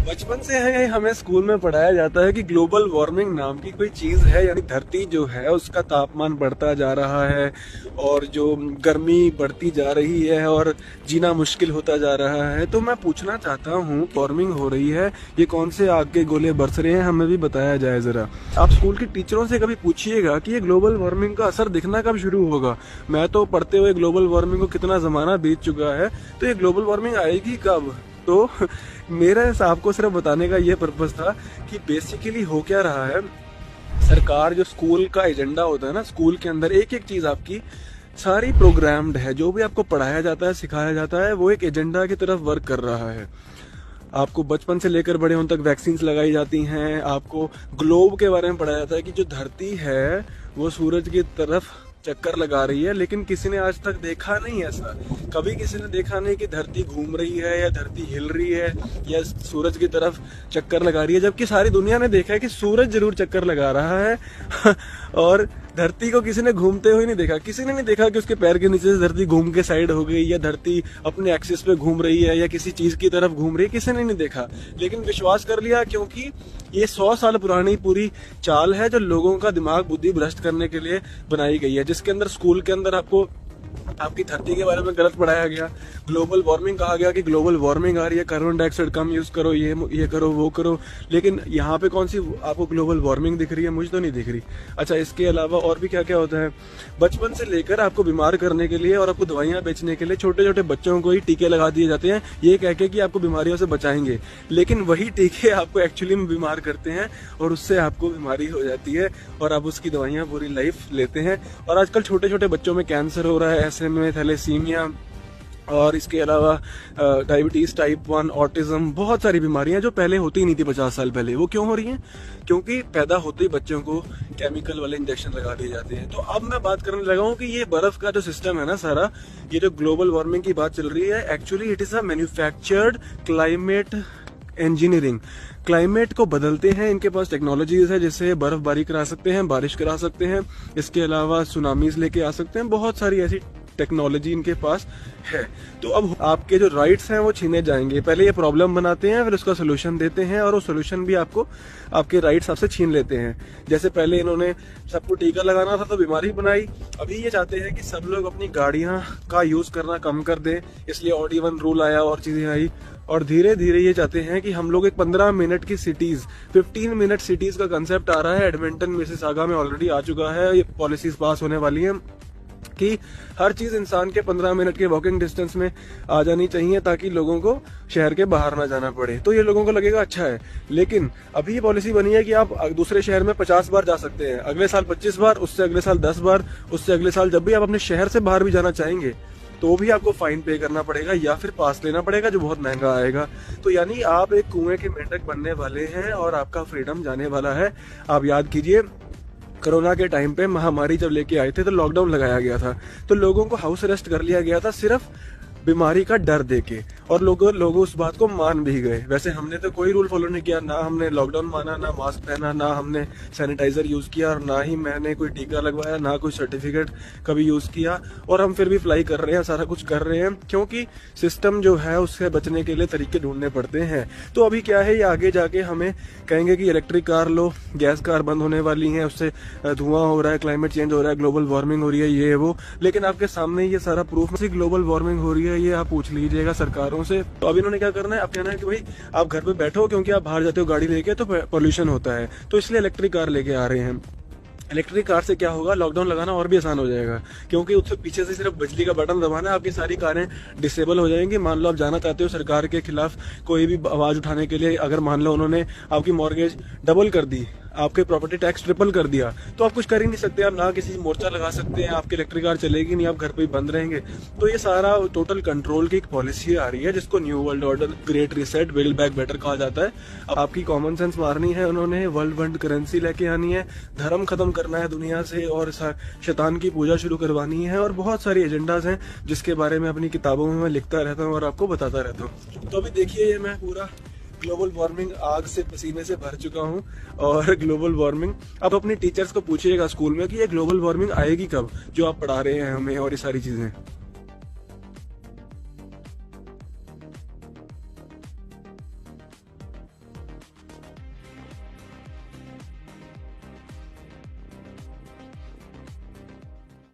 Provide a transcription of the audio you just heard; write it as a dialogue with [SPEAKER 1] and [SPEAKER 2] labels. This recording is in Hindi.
[SPEAKER 1] बचपन से है हमें स्कूल में पढ़ाया जाता है कि ग्लोबल वार्मिंग नाम की कोई चीज है, यानी धरती जो है उसका तापमान बढ़ता जा रहा है और जो गर्मी बढ़ती जा रही है और जीना मुश्किल होता जा रहा है। तो मैं पूछना चाहता हूँ, वार्मिंग हो रही है, ये कौन से आग के गोले बरस रहे हैं, हमें भी बताया जाए जरा। आप स्कूल के टीचरों से कभी पूछिएगा कि ये ग्लोबल वार्मिंग का असर दिखना कब शुरू होगा। मैं तो पढ़ते हुए ग्लोबल वार्मिंग को कितना जमाना बीत चुका है, तो ये ग्लोबल वार्मिंग आएगी कब। तो मेरा आपको सिर्फ बताने का ये पर्पस था कि बेसिकली हो क्या रहा है। सरकार जो स्कूल का एजेंडा होता है ना, स्कूल के अंदर एक एक चीज आपकी सारी प्रोग्राम्ड है। जो भी आपको पढ़ाया जाता है, सिखाया जाता है, वो एक एजेंडा की तरफ वर्क कर रहा है। आपको बचपन से लेकर बड़े होने तक वैक्सीन लगाई जाती हैं। आपको ग्लोब के बारे में पढ़ाया जाता है कि जो धरती है वो सूरज की तरफ चक्कर लगा रही है, लेकिन किसी ने आज तक देखा नहीं ऐसा। कभी किसी ने देखा नहीं कि धरती घूम रही है या धरती हिल रही है या सूरज की तरफ चक्कर लगा रही है, जबकि सारी दुनिया ने देखा है कि सूरज जरूर चक्कर लगा रहा है और धरती को किसी ने घूमते हुए नहीं देखा। किसी ने नहीं देखा कि उसके पैर के नीचे से धरती घूम के साइड हो गई या धरती अपने एक्सिस पे घूम रही है या किसी चीज की तरफ घूम रही है, किसी ने नहीं देखा। लेकिन विश्वास कर लिया, क्योंकि ये 100 साल पुरानी पूरी चाल है जो लोगों का दिमाग बुद्धि भ्रष्ट करने के लिए बनाई गई है, जिसके अंदर स्कूल के अंदर आपको आपकी धरती के बारे में गलत पढ़ाया गया। ग्लोबल वार्मिंग कहा गया कि ग्लोबल वार्मिंग आ रही है, कार्बन डाइऑक्साइड कम यूज करो, ये करो वो करो। लेकिन यहाँ पे कौन सी आपको ग्लोबल वार्मिंग दिख रही है? मुझे तो नहीं दिख रही। अच्छा, इसके अलावा और भी क्या क्या होता है। बचपन से लेकर आपको बीमार करने के लिए और आपको दवाइयां बेचने के लिए छोटे छोटे बच्चों को ही टीके लगा दिए जाते हैं, ये कह के कि आपको बीमारियों से बचाएंगे। लेकिन वही टीके आपको एक्चुअली में बीमार करते हैं और उससे आपको बीमारी हो जाती है और आप उसकी दवाइयां पूरी लाइफ लेते हैं। और आजकल छोटे छोटे बच्चों में कैंसर हो रहा है, ऐसे में थैलेसीमिया और इसके अलावा डायबिटीज टाइप 1, ऑटिज्म, बहुत सारी बीमारियां जो पहले होती ही नहीं थी 50 साल पहले। वो क्यों हो रही हैं? क्योंकि पैदा होते ही बच्चों को केमिकल वाले इंजेक्शन लगा दिए जाते हैं। तो अब मैं बात करने लगा हूँ कि ये बर्फ का जो सिस्टम है ना सारा, ये जो ग्लोबल वार्मिंग की बात चल रही है, actually it is a manufactured climate engineering. Climate को बदलते हैं, इनके पास टेक्नोलॉजीज है जिससे बर्फबारी करा सकते हैं, बारिश करा सकते हैं, इसके अलावा सुनामीज लेके आ सकते हैं। बहुत सारी ऐसी टेक्नोलॉजी इनके पास है। तो अब आपके जो राइट्स हैं वो छीने जाएंगे। पहले ये प्रॉब्लम बनाते हैं, फिर उसका सोल्यूशन देते हैं और वो सोल्यूशन भी आपको आपके राइट्स आपसे छीन लेते हैं। जैसे पहले इन्होंने सबको टीका लगाना था तो बीमारी बनाई, अभी ये चाहते हैं कि सब लोग अपनी गाड़ियां का यूज करना कम कर दें, इसलिए ऑड इवन रूल आया और चीजें आई। और धीरे धीरे ये चाहते हैं कि हम लोग एक 15 मिनट की सिटीज, 15 मिनट सिटीज का कंसेप्ट आ रहा है। एडमिंटन मिसिसागा में ऑलरेडी आ चुका है, ये पॉलिसीज पास होने वाली हैं कि हर चीज इंसान के 15 मिनट के वॉकिंग डिस्टेंस में आ जानी चाहिए ताकि लोगों को शहर के बाहर ना जाना पड़े। तो ये लोगों को लगेगा अच्छा है। लेकिन अभी ये पॉलिसी बनी है कि आप दूसरे शहर में 50 बार जा सकते हैं, अगले साल 25 बार, उससे अगले साल 10 बार, उससे अगले साल जब भी आप अपने शहर से बाहर भी जाना चाहेंगे तो भी आपको फाइन पे करना पड़ेगा या फिर पास लेना पड़ेगा, जो बहुत महंगा आएगा। तो यानी आप एक कुएं के मेंढक बनने वाले हैं और आपका फ्रीडम जाने वाला है। आप याद कीजिए, कोरोना के टाइम पे महामारी जब लेके आए थे तो लॉकडाउन लगाया गया था, तो लोगों को हाउस अरेस्ट कर लिया गया था सिर्फ बीमारी का डर देके, और लोग उस बात को मान भी गए। वैसे हमने तो कोई रूल फॉलो नहीं किया, ना हमने लॉकडाउन माना, ना मास्क पहना, ना हमने सैनिटाइजर यूज किया और ना ही मैंने कोई टीका लगवाया, ना कोई सर्टिफिकेट कभी यूज किया, और हम फिर भी फ्लाई कर रहे हैं, सारा कुछ कर रहे हैं, क्योंकि सिस्टम जो है उससे बचने के लिए तरीके ढूंढने पड़ते हैं। तो अभी क्या है, ये आगे जाके हमें कहेंगे कि इलेक्ट्रिक कार लो, गैस कार बंद होने वाली है, उससे धुआं हो रहा है, क्लाइमेट चेंज हो रहा है, ग्लोबल वार्मिंग हो रही है, ये वो। लेकिन आपके सामने ये सारा प्रूफ है ग्लोबल वार्मिंग हो रही है, ये आप पूछ लीजिएगा सरकारों से। तो अब इन्होंने क्या करना है, अब कहना है कि भाई आप घर पे बैठो, क्योंकि आप बाहर जाते हो गाड़ी लेके तो पोल्यूशन होता है, तो इसलिए इलेक्ट्रिक कार लेके आ रहे हैं। इलेक्ट्रिक कार से क्या होगा, लॉकडाउन लगाना और भी आसान हो जाएगा, क्योंकि उससे पीछे से सिर्फ बिजली का बटन दबाना है, आपकी सारी कारें डिसेबल हो जाएंगी। मान लो आप जाना चाहते हो सरकार के खिलाफ कोई भी आवाज उठाने के लिए, अगर मान लो उन्होंने आपकी मॉर्गेज डबल कर दी, आपके प्रॉपर्टी टैक्स ट्रिपल कर दिया, तो आप कुछ कर ही नहीं सकते। आप ना किसी मोर्चा लगा सकते हैं, आपकी इलेक्ट्रिक कार चलेगी नहीं, आप घर पे ही बंद रहेंगे। तो ये सारा टोटल कंट्रोल की एक पॉलिसी आ रही है जिसको new world order, great reset, build back better कहा जाता है। अब आपकी कॉमन सेंस मारनी है उन्होंने, वर्ल्ड फंड करेंसी लेके आनी है, धर्म खत्म करना है दुनिया से और शैतान की पूजा शुरू करवानी है, और बहुत सारी एजेंडाज हैं जिसके बारे में अपनी किताबों में मैं लिखता रहता हूँ और आपको बताता रहता हूँ। तो अभी देखिए, ये मैं पूरा ग्लोबल वार्मिंग आग से पसीने से भर चुका हूँ। और ग्लोबल वार्मिंग, आप अपने टीचर्स को पूछिएगा स्कूल में कि ये ग्लोबल वार्मिंग आएगी कब, जो आप पढ़ा रहे हैं हमें और ये सारी चीजें।